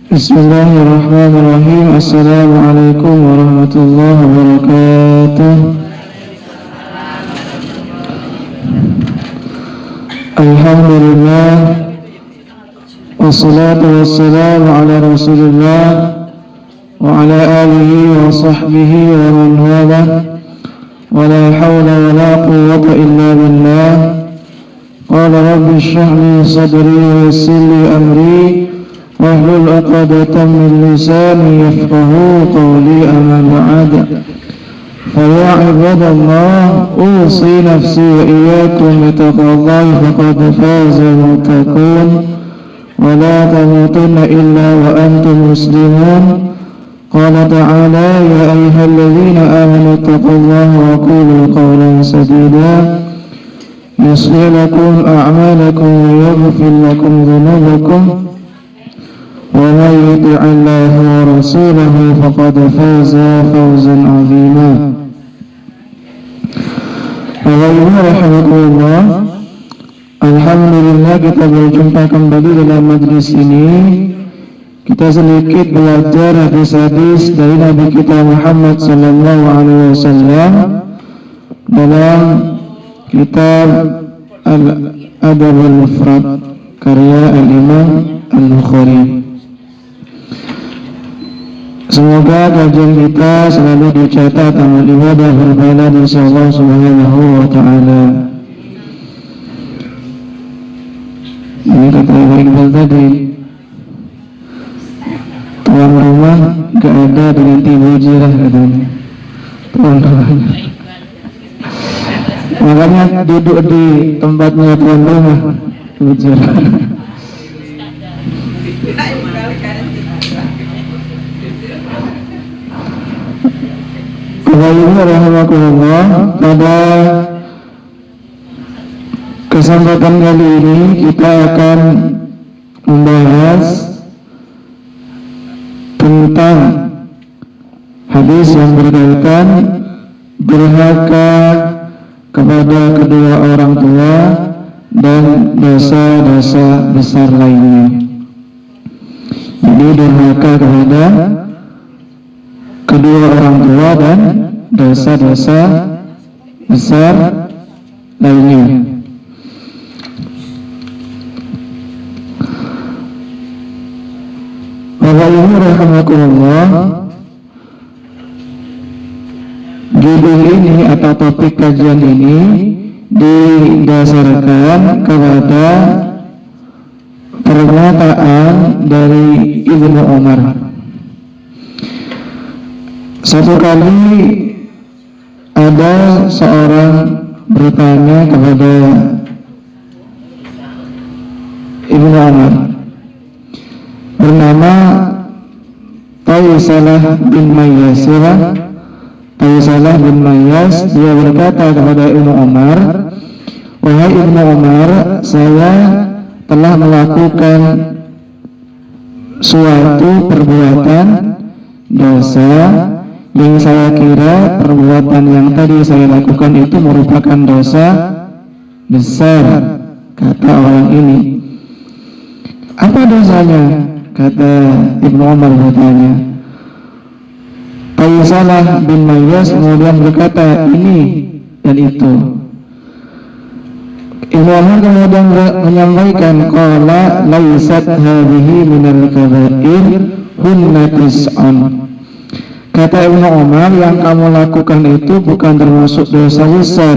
Bismillahirrahmanirrahim. Assalamualaikum warahmatullahi wabarakatuh. Alhamdulillah, wassalatu wassalamu ala rasulillah wa ala alihi wa sahbihi wa man wala, wa la hawla wa la quwwata illa billah. Qala rabbi shrah li sadri wa yassir li amri wahlul 'uqdatam min lisani yafqahu qawli, amma ba'd. Fa ya ibadallah, usi nafsi wa iyyakum bi taqwallahi faqad faza al-muttaqun wa la tamutunna illa wa antum muslimun. Qala ta'ala ya ayyuhalladzina amanu taqullaha wa qulu qawlan sadida yuslih lakum a'malakum wa yaghfir lakum dhunubakum ومن يطع الله ورسوله فقد فاز فوزا عظيما. Alhamdulillah, alhamdulillah kita berjumpa kembali dalam majlis ini. Kita sedikit belajar hadis-hadis dari Nabi kita Muhammad sallallahu alaihi wasallam dalam kitab Al-Adab al-Mufrad karya Al-Imam Al-Bukhari. Semoga kajian kita selalu dicatat amal ibadah berpahala di sisi Allah Subhanahu wa taala. Ini kata Iqbal tadi, tuan rumah gak ada dengan tibu jirah katanya. Tuan rumahnya. Makanya duduk di tempatnya tuan rumah tibu jirah. Rahimahullah, pada kesempatan kali ini kita akan membahas tentang hadis yang berkaitan durhaka kepada kedua orang tua dan dosa-dosa besar lainnya. Jadi durhaka kepada kedua orang tua dan dosa-dosa besar lainnya. Bapak Ibu rahimakumullah, judul ini atau topik kajian ini didasarkan kepada pernyataan dari Ibnu Umar. Satu kali ada seorang bertanya kepada Ibnu Umar, bernama Taisalah bin Mayyas. Taisalah bin Mayyas, dia berkata kepada Ibnu Umar, wahai Ibnu Umar, saya telah melakukan suatu perbuatan dosa yang saya kira perbuatan yang tadi saya lakukan itu merupakan dosa besar, kata orang ini. Apa dosanya? Kata Ibnu Umar bertanya. Taisalah bin Mayyas kemudian berkata ini dan itu. Ibnu Umar kemudian menyampaikan, qala laysat hadhihi minal kaba'ir hunna tis'an. Kata Ibnu Umar, yang kamu lakukan itu bukan termasuk dosa besar.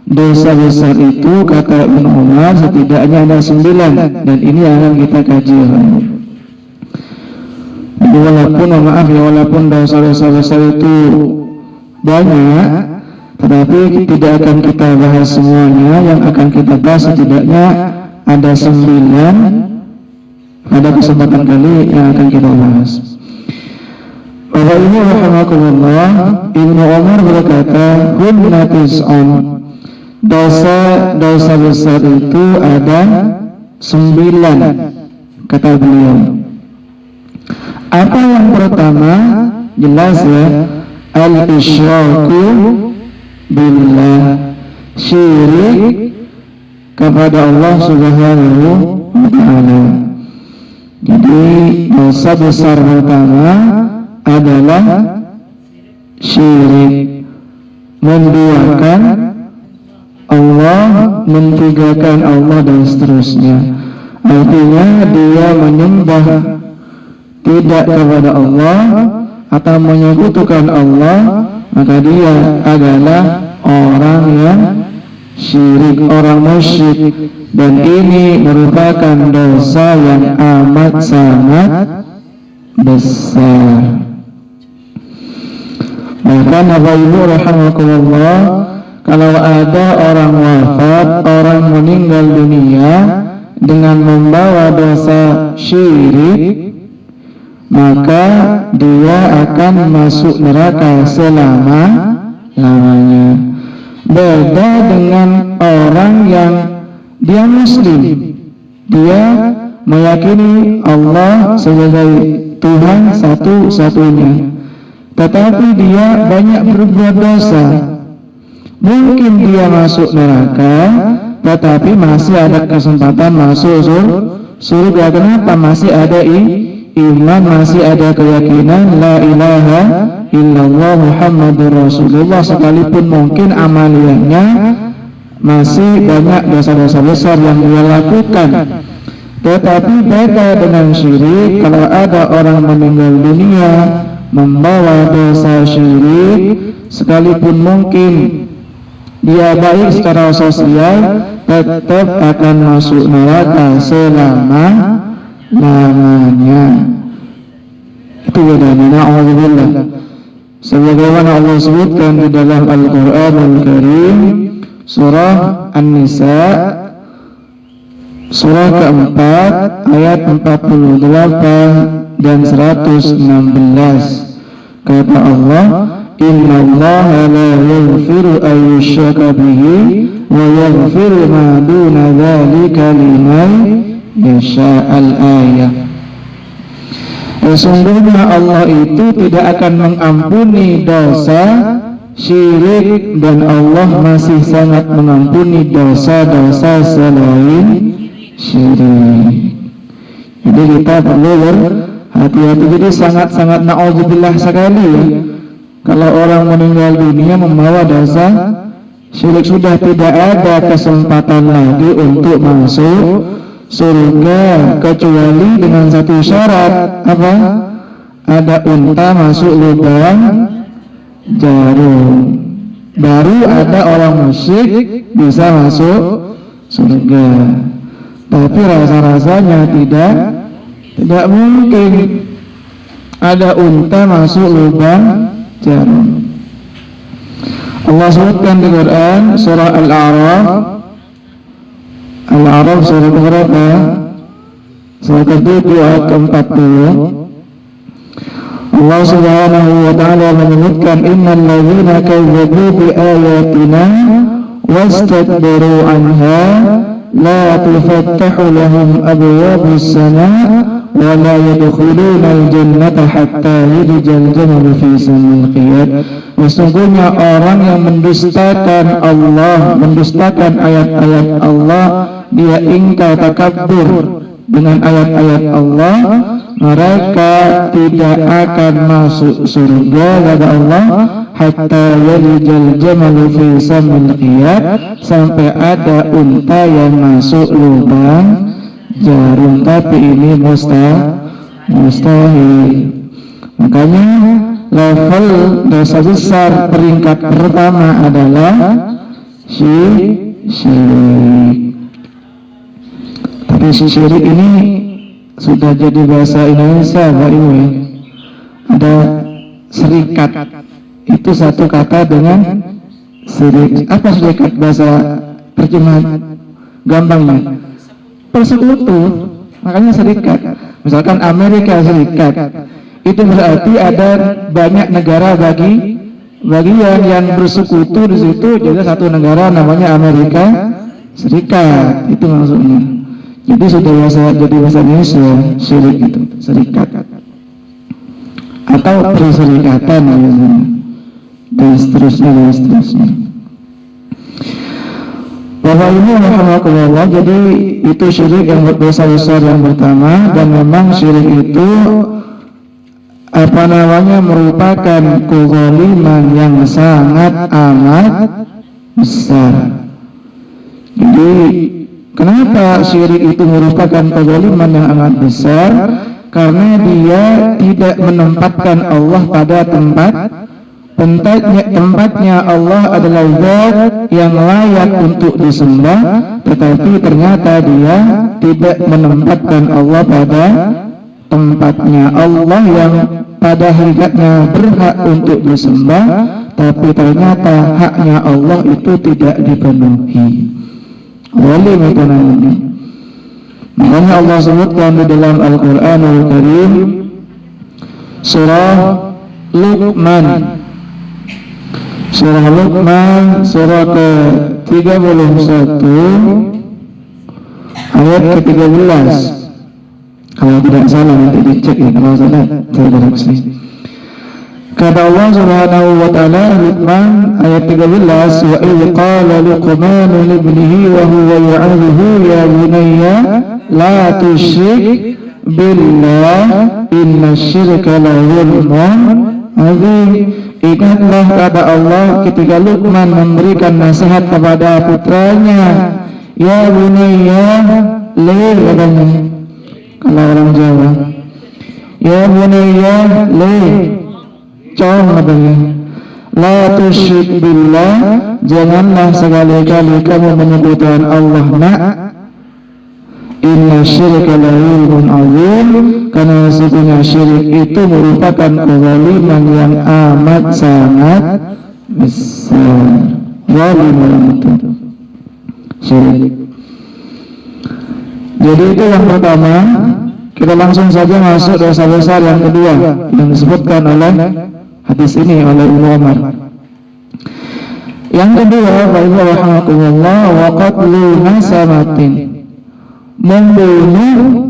Dosa besar itu, kata Ibnu Umar, setidaknya ada 9, dan ini yang akan kita kaji. Walaupun dosa-dosa besar itu banyak, tetapi tidak akan kita bahas semuanya. Yang akan kita bahas setidaknya ada 9 pada kesempatan kali yang akan kita bahas. Bapak Ibu rahimakumullah, Ibnu Umar berkata, hunna tis'un, dosa besar itu ada 9, kata beliau. Apa yang pertama? Jelas ya, al-isyraku billah, syirik kepada Allah Subhanahu wa Ta'ala. Jadi dosa besar pertama adalah syirik, menduakan Allah, mentigakan Allah dan seterusnya. Artinya dia menyembah tidak kepada Allah atau menyekutukan Allah, maka dia adalah orang yang syirik, orang musyrik, dan ini merupakan dosa yang amat sangat besar. Bahkan Bapak Ibu rahimakumullah, kalau ada orang wafat, orang meninggal dunia dengan membawa dosa syirik, maka dia akan masuk neraka selama-lamanya. Beda dengan orang yang dia muslim, dia meyakini Allah sebagai Tuhan satu-satunya, tetapi dia banyak berbuat dosa. Mungkin dia masuk neraka, tetapi masih ada kesempatan masuk surga. Kenapa? Masih ada iman, masih ada keyakinan la ilaha illallah Muhammadur Rasulullah, sekalipun mungkin amaliyahnya masih banyak dosa-dosa besar yang dia lakukan. Tetapi beda dengan syirik, kalau ada orang meninggal dunia membawa dosa syirik, sekalipun mungkin dia baik secara sosial, tetap akan masuk neraka selama-lamanya. Itu bedanya. Na'udzubillah. Sebagaimana Allah sebutkan di dalam Al-Qur'anul Karim, surah An-Nisa, surah keempat, ayat 48 dan 116. Kata Allah, Inna Allah la yaghfiru an yushraka bihi wa yaghfiru ma duna dzalika liman yasha. Al-ayah. Sesungguhnya Allah itu tidak akan mengampuni dosa syirik, dan Allah masih sangat mengampuni dosa-dosa selain syirik. Jadi kita perlu berhati-hati. Jadi sangat-sangat na'udzubillah sekali ya, kalau orang meninggal dunia membawa dosa syirik, sudah tidak ada kesempatan lagi untuk masuk surga, kecuali dengan satu syarat. Apa? Ada unta masuk lubang jarum, baru ada orang musyrik bisa masuk surga. Tapi rasa-rasanya tidak mungkin ada unta masuk lubang jarum. Allah sebutkan di Quran surah Al-A'raf surah berapa? Surah ke-7 ayat ke-40. Allah Subhanahu wa Ta'ala menyebutkan, innal ladzina kazzabu bi ayatina wastakbaru anha la tufattahu lahum abwabus sama' wa la yadkhuluna al-jannata hatta yalijal jamalu fi samil qiyad. Sesungguhnya orang yang mendustakan Allah, mendustakan ayat-ayat Allah, dia ingkar takabur dengan ayat-ayat Allah, mereka tidak akan masuk surga kata Allah hatta yalijal jamalu fi samil qiyad, sampai ada unta yang masuk lubang jarum. Tapi ini mustahil. Makanya level dosa besar peringkat pertama adalah syirik. Tapi syirik ini sudah jadi bahasa Indonesia, Pak Ibu ya. Ada serikat, itu satu kata dengan syirik. Apa serikat bahasa terjemahan gampangnya? Persekutu, makanya serikat. Misalkan Amerika Serikat, itu berarti ada banyak negara bagian yang bersekutu di situ, jadi satu negara namanya Amerika Serikat. Itu maksudnya. Jadi sudah jadi bahasa Indonesia syirik itu serikat atau perserikatan dan seterusnya. Bahwa ini rahimahullah, jadi itu syirik yang dosa besar yang pertama, dan memang syirik itu merupakan kezaliman yang sangat amat besar. Jadi kenapa syirik itu merupakan kezaliman yang amat besar? Karena dia tidak menempatkan Allah pada tempatnya Allah adalah zat yang layak untuk disembah, tetapi ternyata dia tidak menempatkan Allah pada tempatnya. Allah yang pada hakikatnya berhak untuk disembah, tapi ternyata haknya Allah itu tidak dipenuhi. Zalim itu namanya. Makanya Allah sebutkan di dalam Al-Quranul Karim surah Luqman, surah ke-31 ayat ke-13. Kalau tidak salah nanti dicek ya, kalau salah saya koreksi. Kata Allah Subhanahu wa taala Luqman ayat 13, wa idh qala Luqman li ibnihi wa huwa yu'adhihi ya bunayya la tusyrik billah innasyirka la zulmun adzim. Ingatlah kata Allah ketika Luqman memberikan nasihat kepada putranya, ya bunayya, le katanya kalau orang Jawa, ya bunayya le cong katanya, la tusyrik billah, janganlah sekali-kali kamu menyebutkan Allah nak, inna syirka la zulmun azim, karena sesungguhnya syirik itu merupakan kezaliman yang amat sangat besar. Zalim itu syirik. Jadi itu yang pertama. Kita langsung saja masuk dosa besar yang kedua yang disebutkan oleh hadis ini oleh Ibnu Umar. Yang kedua, rahimahullah, wa qatlu nasamatin, membunuh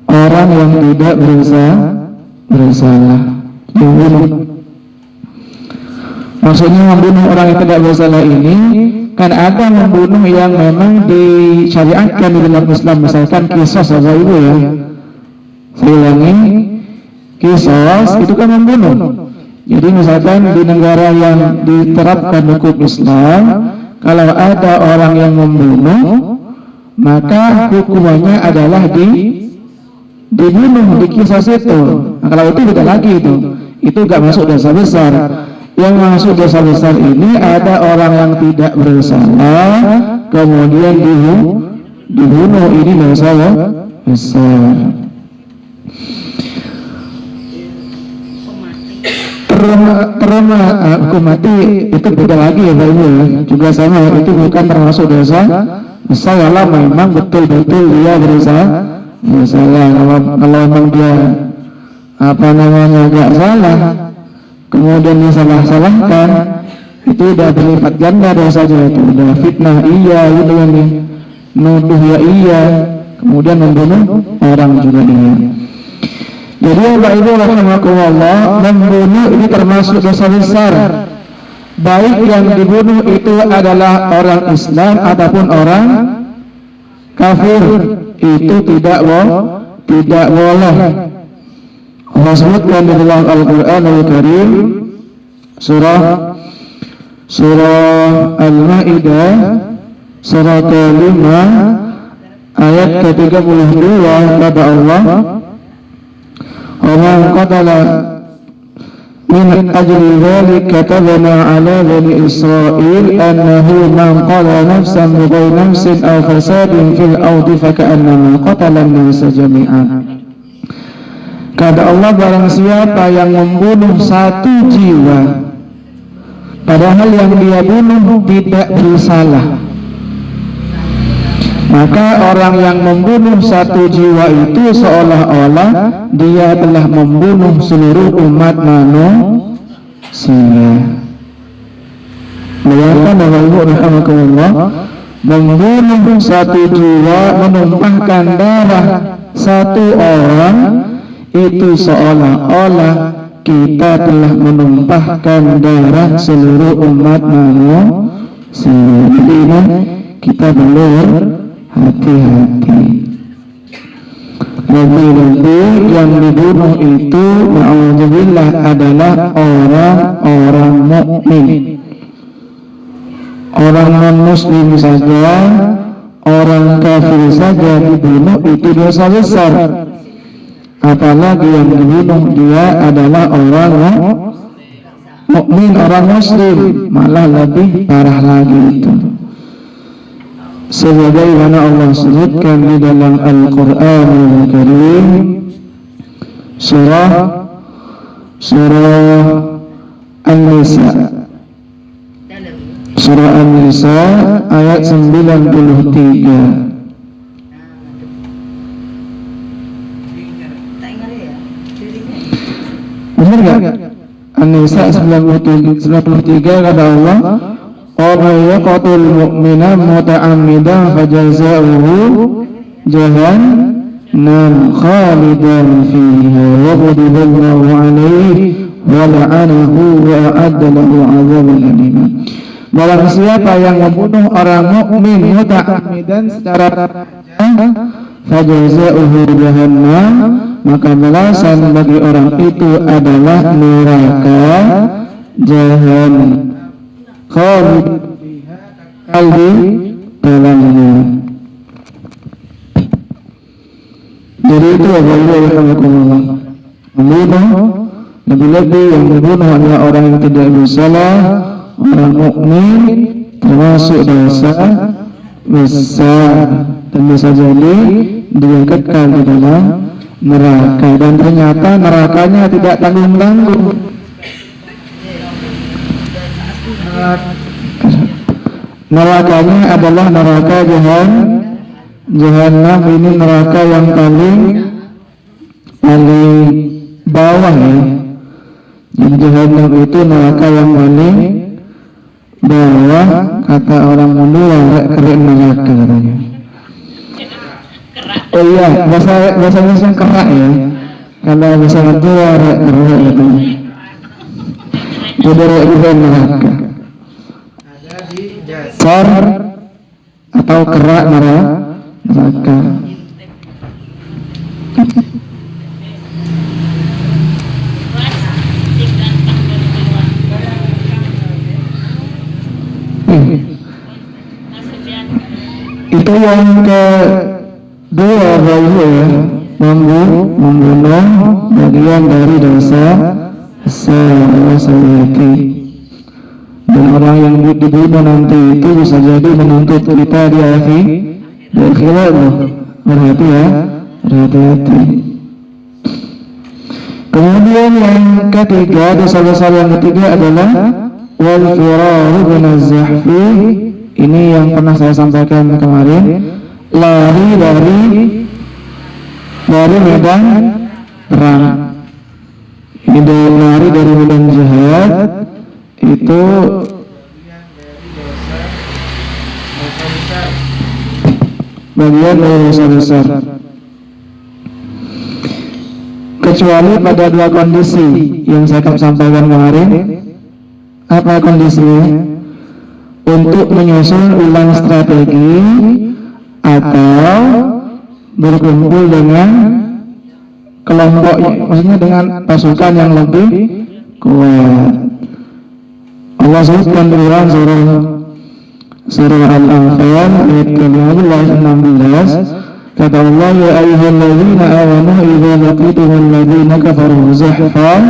orang yang tidak bersalah. Membunuh. Maksudnya membunuh orang yang tidak bersalah ini kan ada membunuh yang memang disyariatkan di dalam Islam, misalkan qisas atau ibu ya. Saya ulangi, qisas itu kan membunuh. Jadi misalkan di negara yang diterapkan hukum Islam, kalau ada orang yang membunuh, maka hukumannya adalah dibunuh, di qisas itu. Nah, kalau itu beda lagi itu gak masuk dosa besar. Yang masuk dosa besar ini ada orang yang tidak bersalah kemudian dibunuh, ini dosa besar. Hukum mati itu beda lagi ya Pak Ibu ya. Juga sama, itu bukan termasuk dosa besar kalau memang betul-betul dia bersalah. Kalau memang dia gak salah, kemudian disalah-salahkan, itu udah berlipat ganda dosanya, itu udah fitnah iya gitu kan, nuduh ya iya, kemudian membunuh orang juga iya. Jadi Bapak Ibu rahimakumullah, membunuh ini termasuk dosa besar, baik yang dibunuh itu adalah orang Islam ataupun orang kafir, itu tidak boleh. Allah sebutkan di dalam Al-Quranul Karim surah Al-Ma'idah surah ke-5 ayat ke-32, kata Allah, wa man qatala min ajli dzalika katabna ala bani Israil annahu man qala nafsan bighayri nafsin aw fasadin fil ardi faka'annama qatala an-nasa jami'an. Kata Allah, barang siapa yang membunuh satu jiwa padahal yang dia bunuh tidak bersalah, maka orang yang membunuh satu jiwa itu seolah-olah dia telah membunuh seluruh umat manusia. Bayangkan Bapak Ibu rahimakumullah, membunuh satu jiwa, menumpahkan darah satu orang, itu seolah-olah kita telah menumpahkan darah seluruh umat manusia. kita berhati-hati. Lebih-lebih yang dibunuh itu na'udzubillah adalah orang-orang mukmin. Orang non-muslim saja, orang kafir saja dibunuh itu dosa besar. Apalagi yang dibunuh dia adalah orang mukmin, orang muslim, malah lebih parah lagi itu. Sebagaimana Allah sebutkan di dalam Al-Qur'anul Karim, surah An-Nisa, surah An-Nisa ayat 93. Benar gak? An-Nisa 93 kata Allah, "Wa yaqtul mu'mina muta'ammidan fajaza'uhu jahannam khalidan fiha wa ghadiba Allahu 'alaihi wa la'anahu wa a'adda lahu 'adzaban alima." Barang siapa yang membunuh orang mukmin muta'ammidan secara fajaza'uhu jahannam, maka balasan bagi orang itu adalah neraka jahannam khalid di dalamnya. Jadi itu Alhamdulillah, membunuh, lebih-lebih yang dibunuh adalah orang yang tidak bersalah, orang mukmin, termasuk dosa besar, dan bisa jadi dia kekal di dalam neraka, dan ternyata nerakanya tidak tanggung-tanggung. Nerakanya adalah neraka Jahannam. Ini neraka yang paling bawah ya. Jadi Jahannam itu neraka yang paling bawah, kata orang Madura, keren neraka katanya. Oh iya, bahasa kerak ya. Kalau bahasa Madura kerak itu. Jadi keren neraka. Kor atau kerak neraka. Itu yang kedua ya, membunuh bagian dari dosa hati. Dan orang yang dibunuh nanti itu bisa jadi menuntut kita di akhirat. Berhati-hati. Kemudian yang ketiga, dosa besar yang ketiga adalah wal firaru minaz zahfi. Ini yang pernah saya sampaikan kemarin, lari dari medan perang. Ini lari dari medan jihad, itu bagian dari dosa besar. Kecuali pada dua kondisi yang saya sampaikan kemarin. Apa kondisinya? Untuk menyusun ulang strategi atau berkumpul dengan kelompok, maksudnya dengan pasukan yang lebih kuat. Allah sebutkan di dalam surah Al-Anfal ayat ke-16, kata Allah, ya ayyuhalladzina amanu idza laqitumul ladzina kafaru zahfan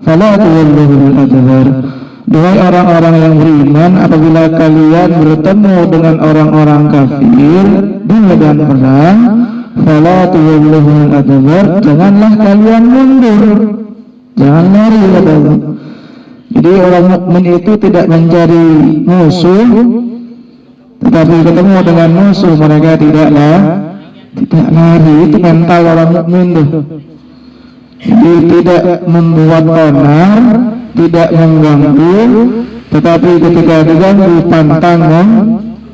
fala tuwalluhumul adbar. Duhai orang-orang yang beriman, apabila kalian bertemu dengan orang-orang kafir di medan perang, fala tuwalluhumul adbar, janganlah kalian mundur, jangan lari, kata Allah. Jadi orang mukmin itu tidak mencari musuh, tetapi ketemu dengan musuh mereka tidak lari. Itu mental orang mukmin tuh. Jadi tidak membuat onar, tidak mengganggu, tetapi ketika diganggu pantang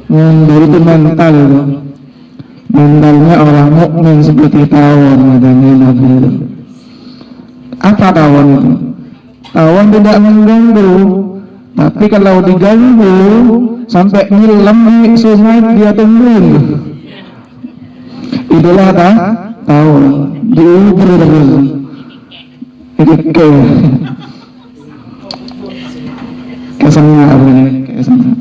mundur. Itu mental itu. Mentalnya orang mukmin seperti tawon, katanya Nabi. Apa tawon itu? Tawon tidak mengganggu, Tapi kalau diganggu sampai nyelam di sungai dia tungguin. Itulah tahu diuber terus. Oke. Kesannya apa nih? Kesannya.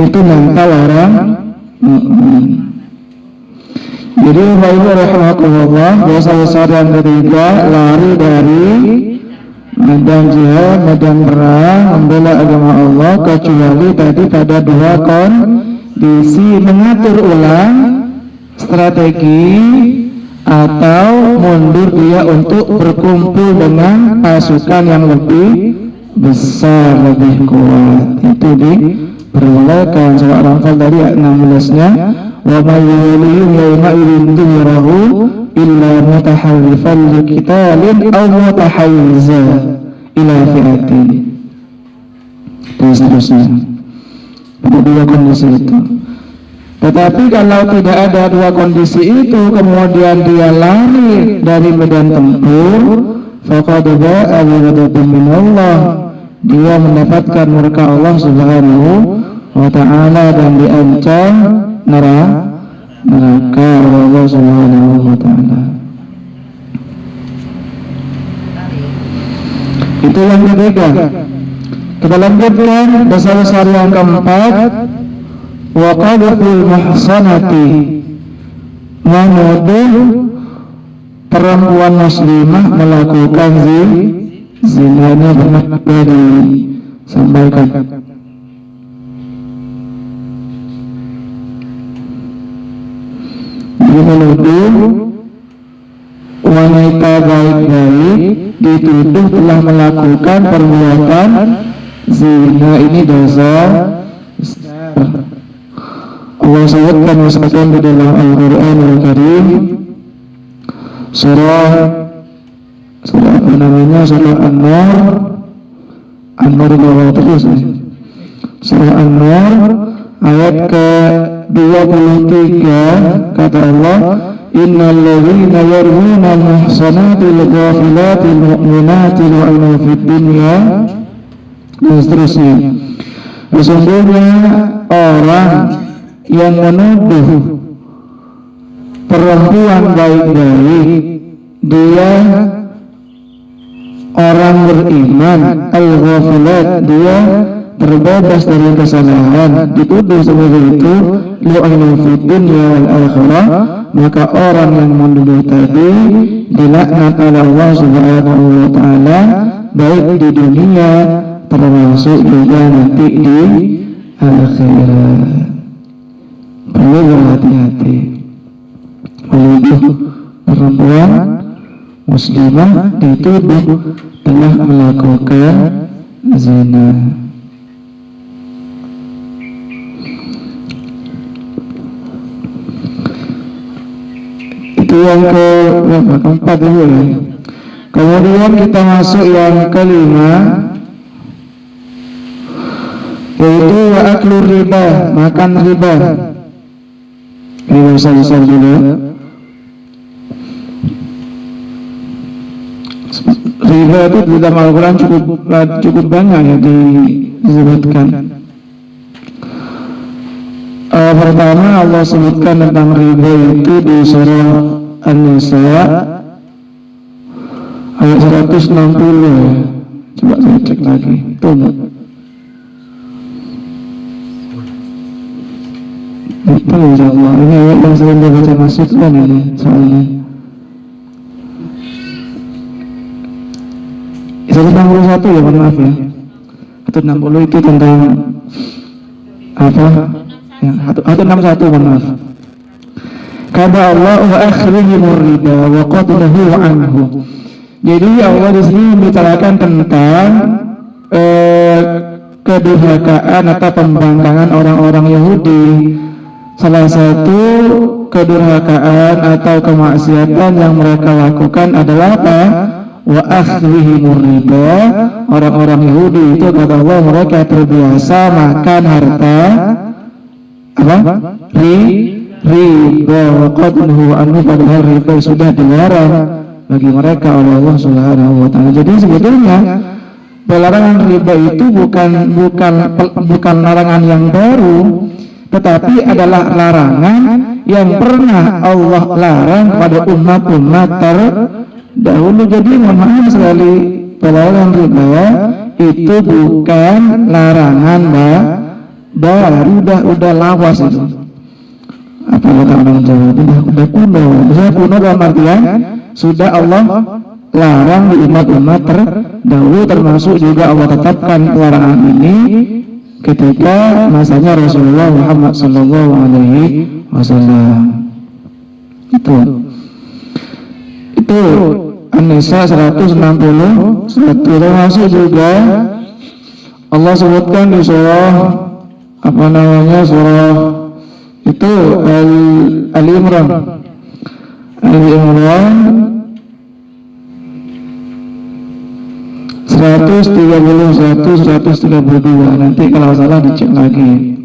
Itu mental orang. Jadi Bapak rahimahullah, dosa besar yang ketiga lari dari medan jihad, medan perang, membela agama Allah, kecuali tadi pada dua kondisi: mengatur ulang strategi atau mundur dia untuk berkumpul dengan pasukan yang lebih besar, lebih kuat. Itu diperbolehkan. Surah Al-Anfal tadi ayat 16-nya, wa may yawlihim yawma idzin dumirahu illa mutaharrifan liqitalin aw mutahayyizan ila fi'atin. Dan seterusnya. Pada dua kondisi itu. Tetapi kalau tidak ada dua kondisi itu, kemudian dia lari dari medan tempur, faqad ba'a bi ghadabin minallah, dia mendapatkan murka Allah Subhanahu wa ta'ala dan diancam neraka oleh Allah Subhanahu wa ta'ala. Itu yang ketiga. Kita lanjutkan dosa besar yang keempat, wa qadhful muhsanati, menuduh perempuan muslimah melakukan zina. Ini pernah disampaikan. Dia menuduh wanita baik-baik dituduh telah melakukan perbuatan zina. Ini dosa besar. Allah sebutkan misalkan di dalam Al-Quran Al-Karim, surah apa namanya, surah An-Nur bawah terus ya. Surah An-Nur ayat ke-23 kata Allah, innal ladzina yarmuna al-muhsanatil ghafilatil mu'minatil wa'inu fid dunya, dan seterusnya. Sesungguhnya orang yang menuduh perempuan baik-baik, dia orang beriman, al-ghafilat, dia terbebas dari kesalahan, dituduh seperti itu, lu'inu fid dunya wal akhirah, maka orang yang menuduh tadi dilaknat oleh Allah Subhanahu wa ta'ala, baik di dunia termasuk juga nanti di akhirat. Perlu berhati-hati menuduh perempuan muslimah dituduh telah melakukan zina. Itu yang keempat dulu ya. Kemudian kita masuk yang kelima, yaitu wa aklu riba, makan riba. Ini besar-besar dulu. Riba itu di dalam Al-Quran cukup banyak ya disebutkan. Pertama Allah sebutkan tentang riba itu di surah An-Nisa ayat 160 ya. Coba saya cek lagi. Tunggu. Itu insyaallah. Ini ayat yang sering dibaca masjid kan ini soalnya. 161 ya, mohon maaf ya. 160 itu tentang apa? Ya, 161 mohon maaf. Kata Allah wa akhrihimur riba wa qadnahu anhu. Jadi Allah di sini membicarakan tentang kedurhakaan atau pembangkangan orang-orang Yahudi. Salah satu kedurhakaan atau kemaksiatan yang mereka lakukan adalah apa? Wa akhlihimur riba. Orang-orang Yahudi itu kata Allah mereka terbiasa makan harta apa? Riba. Wa qadnuhu anhu, padahal riba sudah dilarang bagi mereka oleh Allah Subhanahu wa taala. Jadi sebetulnya pelarangan riba itu bukan larangan yang baru, tetapi adalah larangan yang pernah Allah larang pada umat-umat terdahulu. Jadi mohon maaf sekali, pelarangan riba itu bukan larangan baru, udah lawas itu. Apa kata orang Jawa? Udah kuno. Misalnya kuno dalam artian sudah Allah larang di umat-umat terdahulu, termasuk juga Allah tetapkan pelarangan ini ketika masanya Rasulullah Muhammad sallallahu alaihi wasallam. Itu An-Nisa 161. Termasuk juga Allah sebutkan di surah surah itu Ali Imran 131, 132. Nanti kalau salah dicek lagi.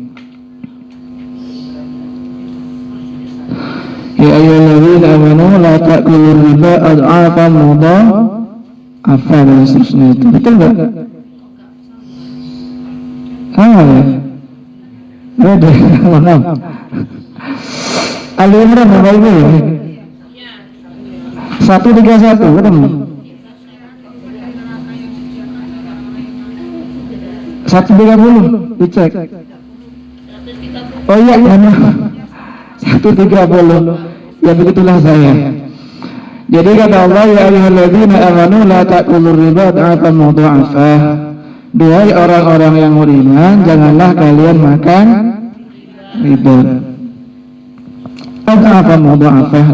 Ya ayyuhalladzina amanu la ta'kulur riba ad'afan mudha'afan dan seterusnya itu. Betul enggak? Ya. Ada, maaf. Ali Imran apa ini? 131, betul? 130, dicek. Oh iya, mana? 130. Ya begitulah saya. Jadi kata Allah, ya ayyuhalladzina amanu la ta'kulur riba ad'afan mudha'afah. Duhai orang-orang yang beriman, janganlah kalian makan riba. Ad'afan mudha'afah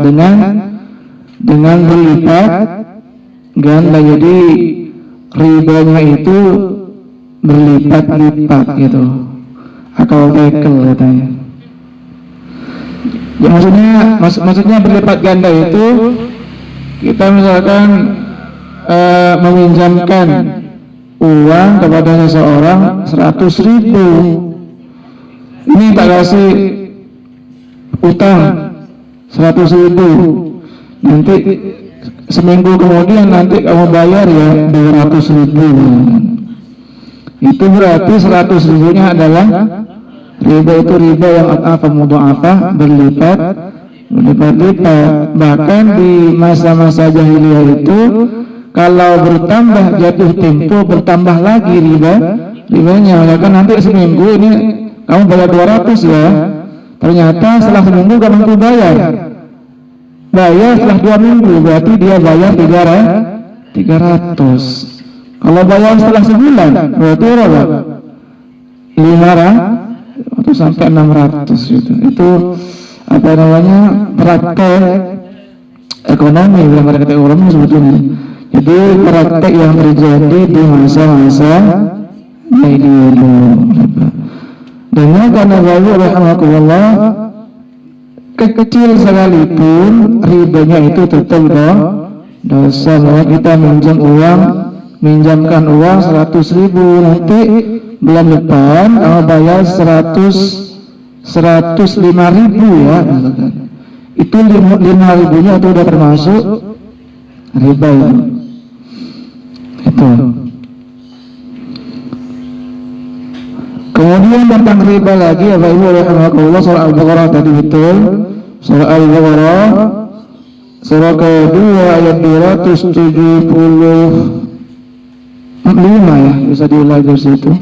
dengan berlipat ganda. Jadi ribanya itu berlipat-lipat gitu, atau tekel katanya. Ya, maksudnya berlipat ganda itu kita misalkan meminjamkan uang kepada seseorang 100.000, ini tak kasih utang 100.000, nanti seminggu kemudian nanti kamu bayar ya 200.000. Itu berarti 100.000-nya adalah riba. Itu riba yang mudha'afah, berlipat-lipat. Bahkan di masa-masa jahiliyah itu, kalau bertambah jatuh tempo, bertambah lagi ribanya. Maka nanti seminggu ini kamu bayar 200 ya. Ternyata setelah seminggu kamu mampu bayar setelah 2 minggu, berarti dia bayar 300. Kalau bayar setelah sebulan, berarti berapa? 500 atau sampai 600 gitu. Itu praktek ekonomi yang mereka ekonomi sebetulnya. Jadi praktek yang terjadi di masa-masa ini dulu. Dan karena Allah rahmatullah, kecil sekalipun ribanya itu tetap dosa. Kita minjamkan uang 100.000, nanti bulan depan kamu bayar 105.000 ya. Itu 5.000-nya itu udah termasuk riba itu. Kemudian tentang riba lagi, Bapak Ibu rahimakumullah, surah Al-Baqarah tadi betul. Surah Al-Baqarah surah kedua ayat 275 ya, bisa diulang dari situ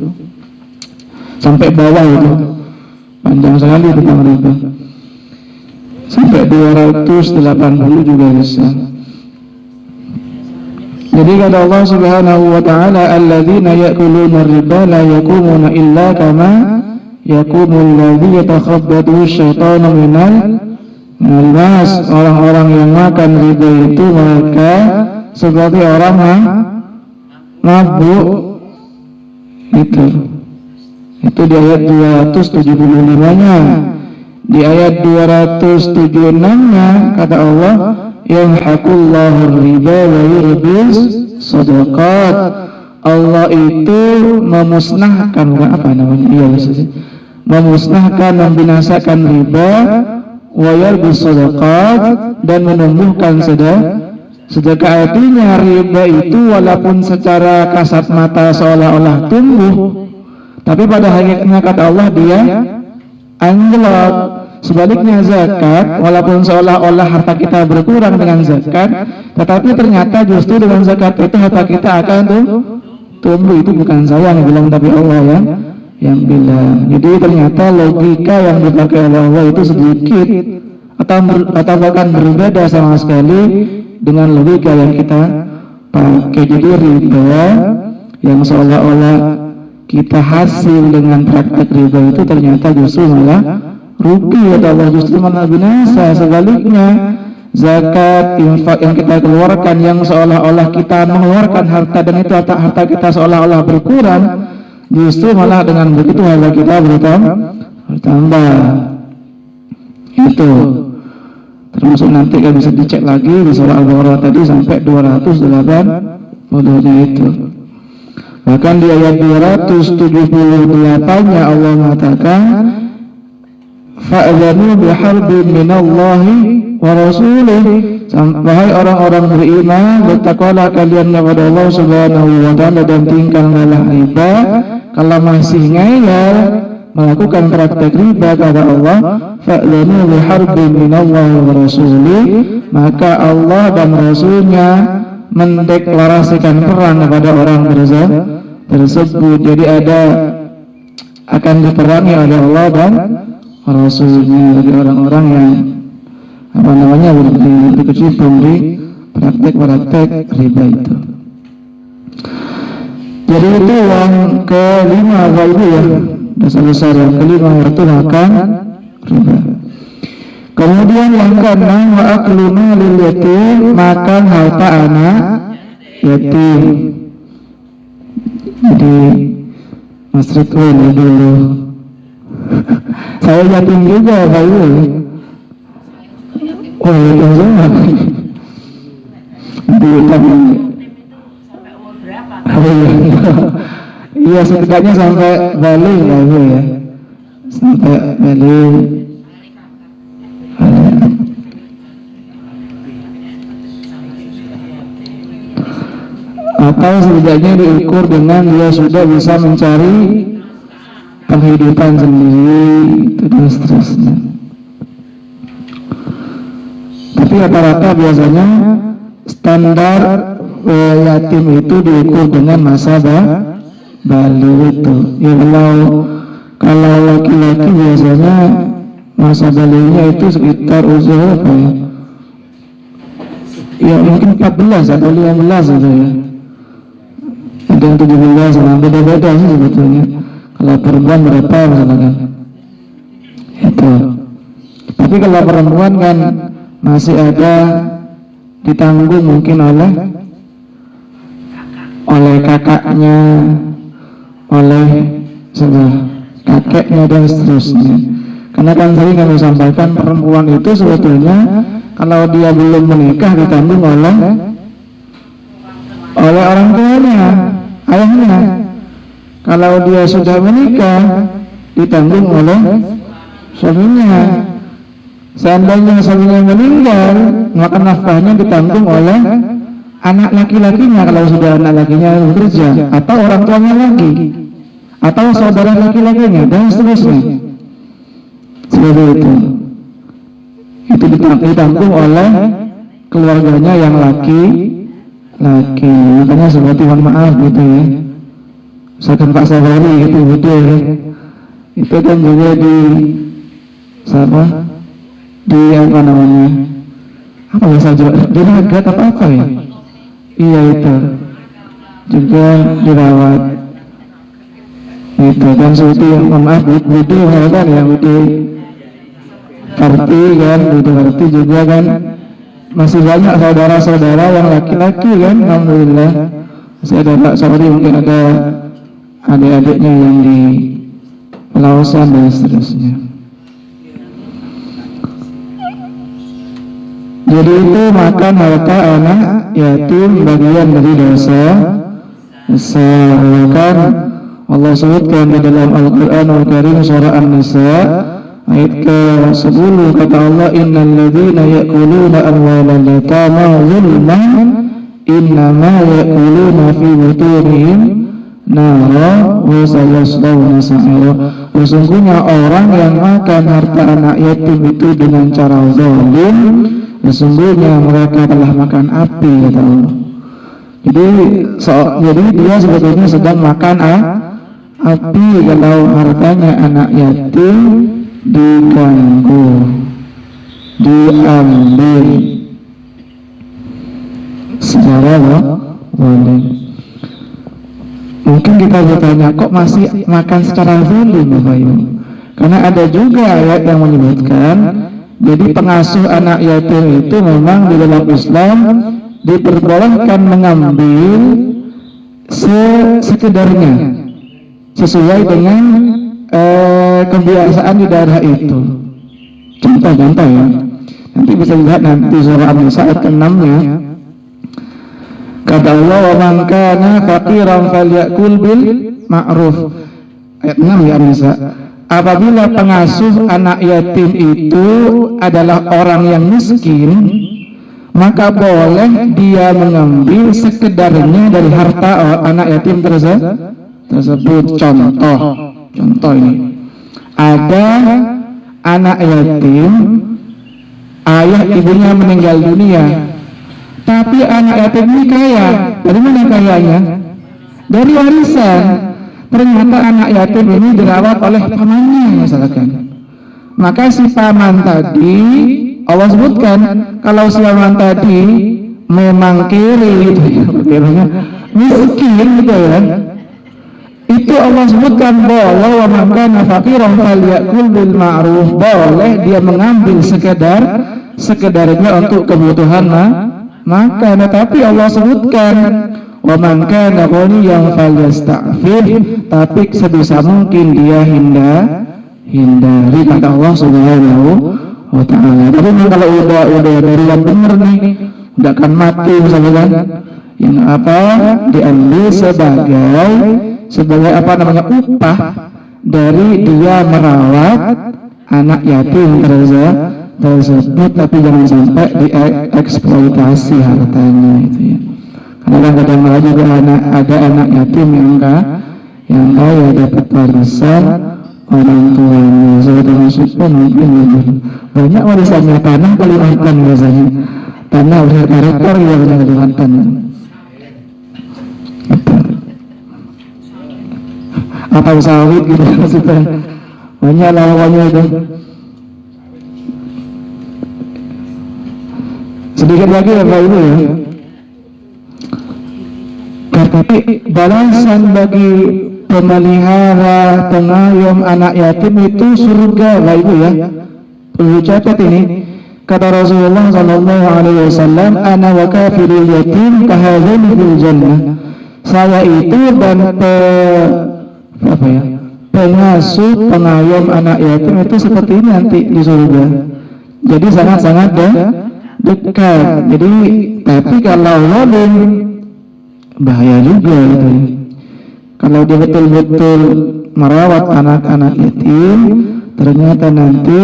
sampai bawah itu. Panjang sekali tentang riba. Sampai 280 juga bisa. Jadi kata Allah Subhanahu wa taala, alladzina ya'kuluna riba la yaqumuna illa kama yaqumul ladzi yatakhabbathu syaitanu minal mas. Orang-orang yang makan riba itu mereka seperti orang mabuk itu di ayat 275-nya. Di ayat 276-nya kata Allah, yamhaqullahu riba wa yurbis shadaqat. Allah itu memusnahkan, memusnahkan, membinasakan riba, wa yurbis shadaqat, dan menumbuhkan Sedekah artinya riba itu walaupun secara kasat mata seolah-olah tumbuh, tapi pada hakikatnya kata Allah dia anjlok. Sebaliknya zakat, walaupun seolah-olah harta kita berkurang dengan zakat, tetapi ternyata justru dengan zakat itu harta kita akan tumbuh. Itu bukan saya yang bilang, tapi Allah yang bilang. Jadi ternyata logika yang dipakai oleh Allah itu sedikit atau bahkan berbeda sama sekali dengan logika yang kita pakai. Jadi riba yang seolah-olah kita hasil dengan praktek riba itu ternyata justru malah rugi, kata Allah, justru malah binasa. Sebaliknya zakat, infak yang kita keluarkan yang seolah-olah kita mengeluarkan harta dan itu harta kita seolah-olah berkurang, justru malah dengan begitu harta kita bertambah. Itu termasuk nanti kan bisa dicek lagi di surah Al-Baqarah tadi sampai 280-nya itu. Bahkan di ayat 278-nya Allah mengatakan fa'adhanu biharbin minallahi wa rasulih, wahai orang-orang beriman, bertakwalah kalian kepada Allah Subhanahu wa ta'ala dan tinggalkanlah riba. Kalau masih ngeyel melakukan praktek riba kata Allah, fa'adhanu biharbin minallahi wa rasulih, maka Allah dan Rasulnya mendeklarasikan perang kepada orang tersebut. Jadi akan diperangi oleh Allah dan Rasulnya dari orang-orang yang berkecimpung di praktek riba itu. Jadi itu yang kelima, Bapak Ibu ya, dosa besar yang kelima yaitu makan riba. Kemudian yang keenam, wa aklu malil yatim, makan harta anak yatim. Jadi Mas Ridwan dulu saya yatim juga, Pak Ibu. Oh, yatim semua. Iya, setidaknya sampai balik, Pak Ibu ya. Sampai balik. Atau setidaknya diukur dengan dia sudah bisa mencari penghidupan sendiri itu dan seterusnya. Tapi rata-rata biasanya standar yatim itu diukur dengan masa balik itu. Ya kalau laki-laki biasanya masa baliknya itu sekitar usia apa ya? Ya mungkin 14 atau 15 itu ya. Ada yang 17 sama beda-beda sih sebetulnya. Kalau perempuan berapa misalkan itu. Tapi kalau perempuan kan masih ada ditanggung mungkin oleh kakaknya, oleh kakeknya dan seterusnya. Karena kan tadi kami sampaikan perempuan itu sebetulnya kalau dia belum menikah ditanggung oleh orang tuanya, ayahnya. Kalau dia sudah menikah ditanggung oleh suaminya. Seandainya suaminya meninggal, maka nafkahnya ditanggung oleh anak laki-lakinya kalau sudah anak lakinya bekerja, atau orang tuanya lagi, atau saudara laki-lakinya dan seterusnya. Seperti itu. Itu ditanggung oleh keluarganya yang laki. Makanya seperti mohon maaf gitu ya. Misalkan Pak Sabari gitu betul ya. Itu kan juga di apa namanya? Apa bahasa Jawa? Di Naga atau apa ya? Iya itu. Juga dirawat. Itu kan seperti mohon maaf Budi kan ya, Budi Karti kan, Budi Karti juga kan masih banyak saudara-saudara yang laki-laki kan, alhamdulillah. Masih ada Pak Sabari, mungkin ada adik-adiknya yang di Pelausan dan seterusnya. Jadi itu makan harta anak yatim bagian dari dosa besar. Bahkan Allah sebutkan di dalam Al-Quran Al-Karim surah An-Nisa Ayat ke-10 kata Allah, innal ladzina ya'kuluna amwalal yatama zulman innama ya'kuluna fi butunihim nara wa sayaslawna sa'ira. Sesungguhnya orang yang makan harta anak yatim itu dengan cara zalim, sesungguhnya mereka telah makan api, kata Allah. Jadi dia sebetulnya sedang makan api kalau hartanya anak yatim diganggu, diambil secara zalim. Mungkin kita bertanya, kok masih makan secara zalim, Bapak Ibu? Karena ada juga ayat yang menyebutkan, jadi pengasuh anak yatim itu memang di dalam Islam diperbolehkan mengambil sekedarnya, sesuai dengan kebiasaan di daerah itu. Contoh-contoh ya, nanti bisa dilihat nanti surah An-Nisa ayat ke-6-nya. Kata Allah, wa man kana faqiran falyakul bil ma'ruf. Ayat 6 ya An-Nisa. Apabila pengasuh anak yatim itu adalah orang yang miskin, maka boleh dia mengambil sekedarnya dari harta anak yatim tersebut. Contoh ini, ada anak yatim, ayah ibunya meninggal dunia, tapi anak yatim ini kaya. Dari mana kayanya? Dari warisan. Ternyata anak yatim ini dirawat oleh pamannya misalkan. Maka si paman tadi, Allah sebutkan, kalau si paman tadi memang kiri, miskin gitu ya, itu Allah sebutkan boleh, wa man kana faqiran falyakul bil ma'ruf, boleh dia mengambil sekedarnya untuk kebutuhan makan. Tapi Allah sebutkan wa man kana ghaniyan falyasta'fif, tapi sebisa mungkin dia hindari, kata Allah Subhanahu wa ta'ala. Tapi kalau udah dari yang benar nih, udah akan mati misalnya kan, yang apa diambil sebagai apa namanya upah dari dia merawat anak yatim tersebut, tapi jangan sampai dieksploitasi hartanya itu ya. Karena kadang-kadang juga ada anak yatim yang kaya dapat warisan orang tuanya. Saya termasuk pun mungkin banyak warisannya tanah Kalimantan biasanya, tanah berhektar ya banyak Kalimantan. Atau sawit gitu maksudnya, banyak lawannya itu. Sedikit lagi ya Pak Ibu ya, tapi balasan bagi pemelihara pengayom anak yatim itu surga Pak Ibu ya. Perlu catat ini, kata Rasulullah sallallahu alaihi wasallam, ana wa kafirul yatim kahadzin fil jannah. Saya itu dan pengasuh pengayom anak yatim itu seperti ini nanti di surga. Jadi sangat-sangat dekat. Jadi tapi kalau zalim bahaya juga itu. Kalau dia betul-betul merawat anak-anak yatim, ternyata nanti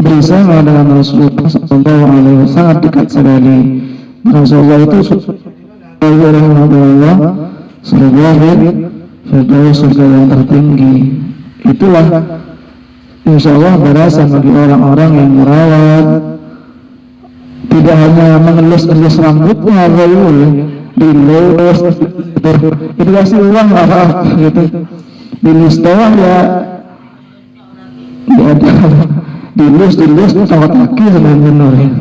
bersama dengan Rasulullah SAW sangat dekat sekali. Rasulullah itu rahimahullah surga yang tertinggi. Itulah insya Allah balasan bagi orang-orang yang merawat, tidak hanya mengelus-elus rambutnya, dilus, dikasih uang apa gitu, dilus doang ya, dilus tawat kaki dengan benar ya,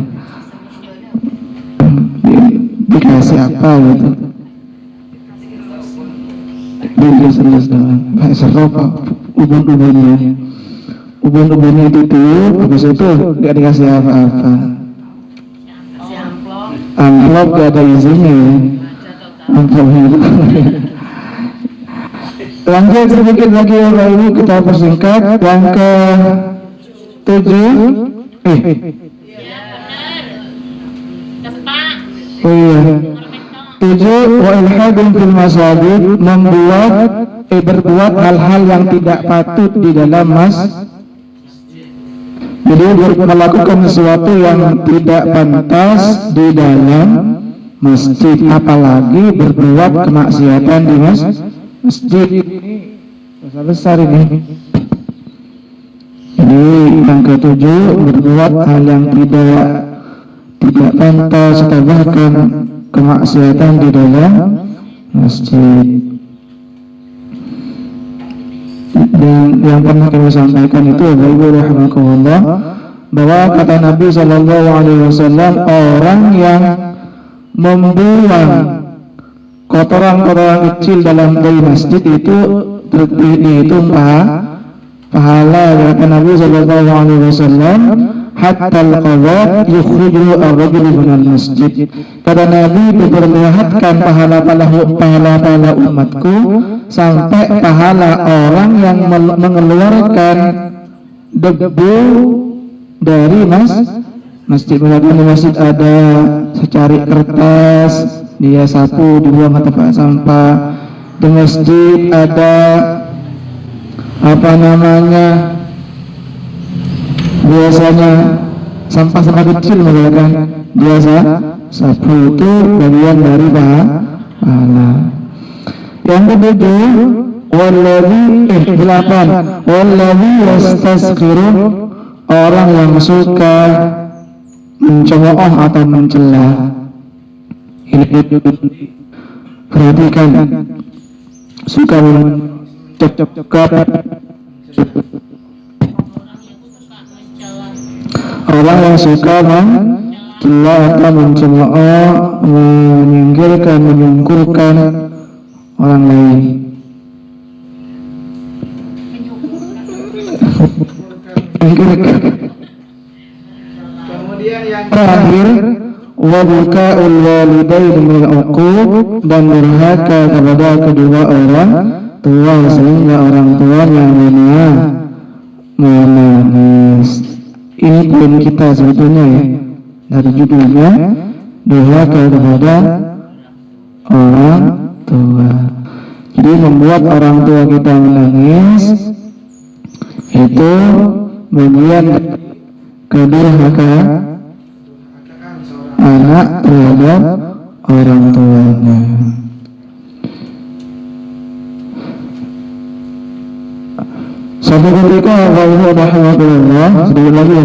dikasih apa gitu, dilus doang, kayak seropa ubun-ubunnya itu, habis itu nggak dikasih apa-apa. Amplop gak ada isinya ya, amplopnya itu. Lanjut sedikit lagi ya Bapak Ibu, kita persingkat yang ke-7. Oh iya, 7 wa ilhadun fil masajid, berbuat hal-hal yang tidak patut di dalam Jadi melakukan sesuatu yang tidak pantas di dalam masjid, apalagi berbuat kemaksiatan di masjid. Dosa besar ini. Jadi yang ketujuh, berbuat hal yang tidak pantas atau bahkan kemaksiatan di dalam masjid. Dan yang pernah kami sampaikan itu, Ibu rahimakumullah, bahwa kata Nabi Shallallahu Alaihi Wasallam, orang yang membuang kotoran-kotoran kecil dalam dari masjid itu dihitung pahala. Kata Nabi Shallallahu Alaihi Wasallam, hatta al-qadat yukhrijuhu ar-rajulu minal masjid. Kata Nabi, diperlihatkan pahala umatku sampai pahala orang yang mengeluarkan debu dari masjid. Misalkan di masjid ada secari kertas, dia sapu, dibuang ke tempat sampah. Di masjid ada biasanya sampah kecil, misalkan biasa sapu, itu bagian dari pahala. Yang ketujuh, wallazi yastaskhirun, orang yang suka mencemooh atau mencela. Ini perhatikan, suka mencekap, orang yang suka mencela atau mencemooh, menyingkirkan, menyungkurkan orang lain. Kemudian yang terakhir, wa buka'ul walidaini bil uquq, dan durhaka kepada kedua orang tua sehingga orang tuanya menangis. Ini poin kita sebetulnya ya, dari judulnya, durhaka kepada orang tua. Jadi membuat orang tua kita menangis itu bagian kedurhakaan anak terhadap orang tuanya. Suatu ketika rahimahullah, sedikit lagi ya,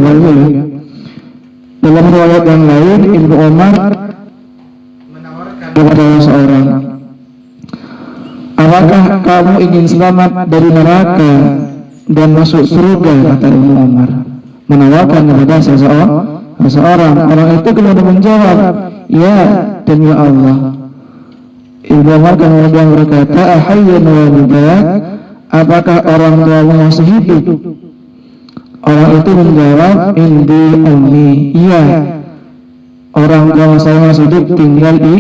dalam riwayat yang lain, Ibnu Umar menawarkan kepada seorang, apakah kamu ingin selamat dari neraka dan masuk surga? Kata Ibnu Umar, menawarkan kepada seseorang. Orang itu kemudian menjawab, ya demi Allah. Ibnu Umar kemudian berkata, ahayyun walidak, apakah orang tuamu masih hidup? Orang itu menjawab, indi ummi, iya, orang tua saya masih hidup, tinggal di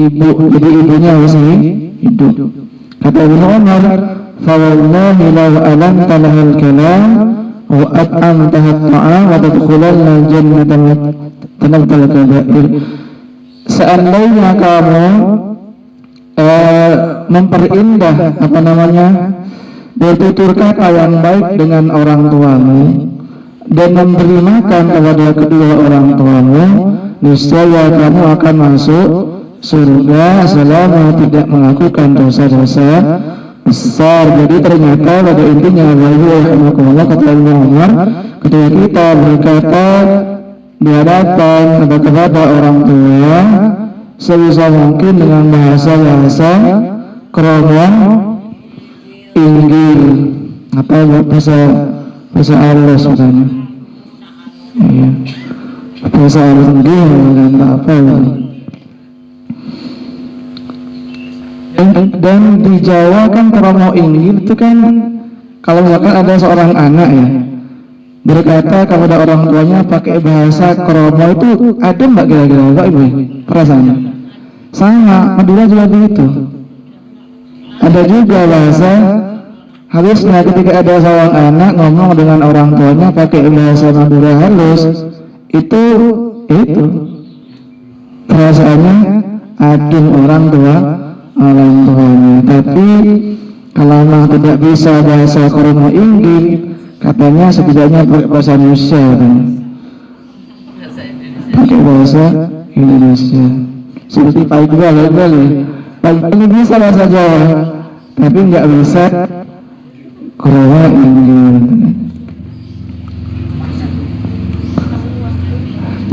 ibu, jadi ibunya masih hidup. Kata Ibnu Umar, fawallahi law alanta lahal kalam wa at'amtaha at-ta'am wa tadkhulanna jannata tanabtal kabair. Seandainya kamu memperindah bertutur kata yang baik dengan orang tuamu dan memberi makan kepada kedua orang tuamu, niscaya kamu akan masuk surga selama tidak melakukan dosa-dosa besar. Jadi ternyata pada intinya, kata Ibnu Umar, ketika kita berkata di hadapan kepada orang tua sebisa mungkin dengan bahasa keromong, inggil, bahasa Allah sebenarnya, iya, bahasa Allah inggil dan apa. Dan di Jawa kan kromo inggil itu kan, kalau misalkan ada seorang anak ya berkata kepada orang tuanya pakai bahasa kromo, itu ada mbak kira-kira Pak Ibu perasaannya? Sama, Madura juga begitu. Ada juga bahasa halusnya ketika ada seorang anak ngomong dengan orang tuanya pakai bahasa Madura halus, itu perasaannya adem orang tuanya. Tapi kalau tidak bisa bahasa kromo inggil, Katanya setidaknya pakai bahasa Indonesia kan? Pakai bahasa Indonesia. Seperti Pak Iqbal ya. Pak Iqbal bisa bahasa Jawa, tapi nggak bisa Korea Inggris.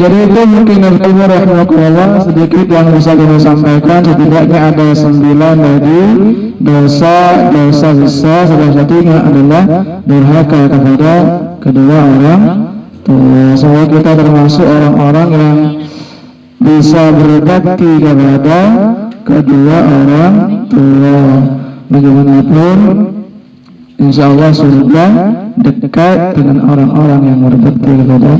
Jadi itu mungkin rahimahullah sedikit yang bisa kita sampaikan. Setidaknya ada 9 dari dosa besar. Salah satunya adalah durhaka kepada kedua orang tua. Semoga kita termasuk orang-orang yang bisa berbakti kepada kedua orang tua. Bagaimanapun, insya Allah surga dekat dengan orang-orang yang berbakti kepada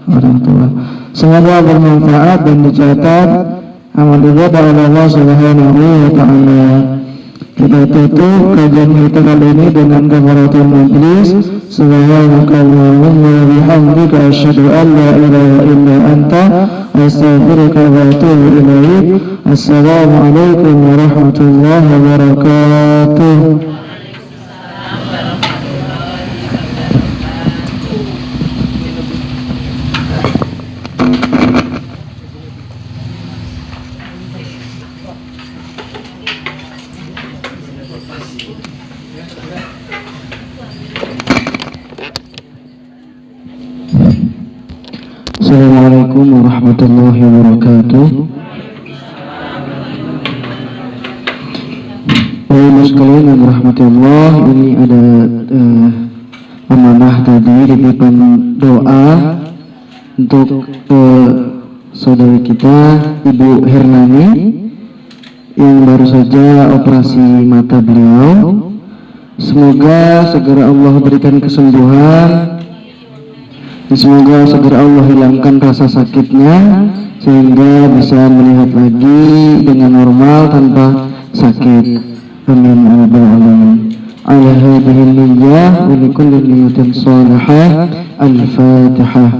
orang tua. Semoga bermanfaat dan dicatat amal ibadah oleh Allah Subhanahu wa taala. Kita tutup kajian kita kali ini dengan kafaratul majlis. Subhanakallahumma wa bihamdika asyhadu an la ilaha illa anta astaghfiruka wa atubu ilaik. Assalamualaikum warahmatullahi wabarakatuh. Assalamualaikum warahmatullahi wabarakatuh. Bapak sekalian yang dirahmati Allah, ini ada amanah tadi diberikan doa untuk saudari kita Ibu Hernani yang baru saja operasi mata beliau. Semoga segera Allah berikan kesembuhan. Semoga segera Allah hilangkan rasa sakitnya sehingga bisa melihat lagi dengan normal tanpa sakit. Amin ya rabbal alamin. Ala hadhihi niyyah wa likulli niyyatin shalihah. Al-Fatihah.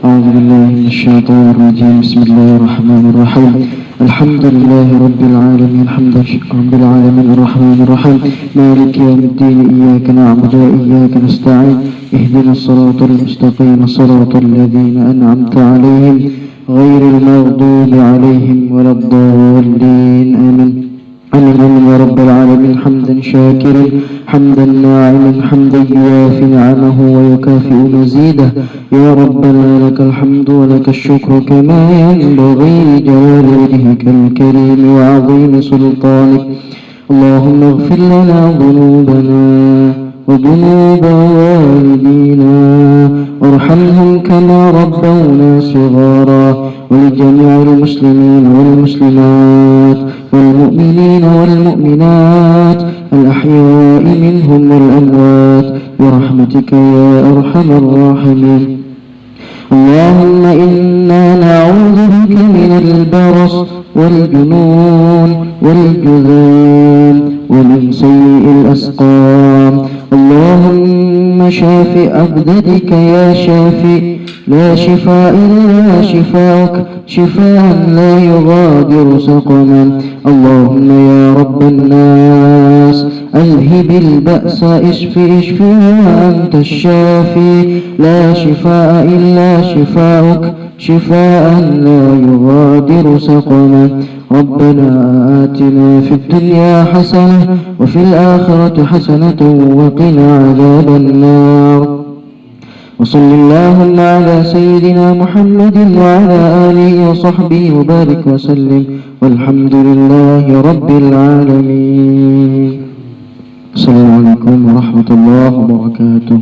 A'udzu billahi minasyaitonir rajim. Bismillahirrahmanirrahim. Alhamdulillahi rabbil alamin. Hamdan rabbil alamin arrahmanir rahim. Maliki yaumiddin. Iyyaka na'budu wa iyyaka nasta'in. اهدنا الصراط المستقيم صراط الذين أنعمت عليهم غير المغضوب عليهم ولا الضالين آمين. آمين يا رب العالمين. حمدا شاكرا حمدا ناعما حمدا يوافي نعمه ويكافئ مزيده. يا ربنا لك الحمد ولك الشكر كما ينبغي لجلال وجهك الكريم وعظيم سلطانك. اللهم اغفر لنا ذنوبنا وذنوب والدينا وارحمهم كما ربونا صغارا. ولجميع المسلمين والمسلمات والمؤمنين والمؤمنات الأحياء منهم والأموات برحمتك يا أرحم الراحمين. اللهم إنا نعوذ بك من البرص والجنون والجذام ومن سيء الأسقام. اللهم شاف أبدتك يا شافي، لا شفاء إلا شفاءك، شفاء لا يغادر سقما. اللهم يا رب الناس أذهب البأس اشفي أنت الشافي، لا شفاء إلا شفاءك، شفاء لا يغادر سقما. ربنا آتنا في الدنيا حسنة وفي الآخرة حسنة وقنا عذاب النار. وصل اللهم على سيدنا محمد وعلى آله وصحبه وبارك وسلم والحمد لله رب العالمين. السلام عليكم ورحمة الله وبركاته.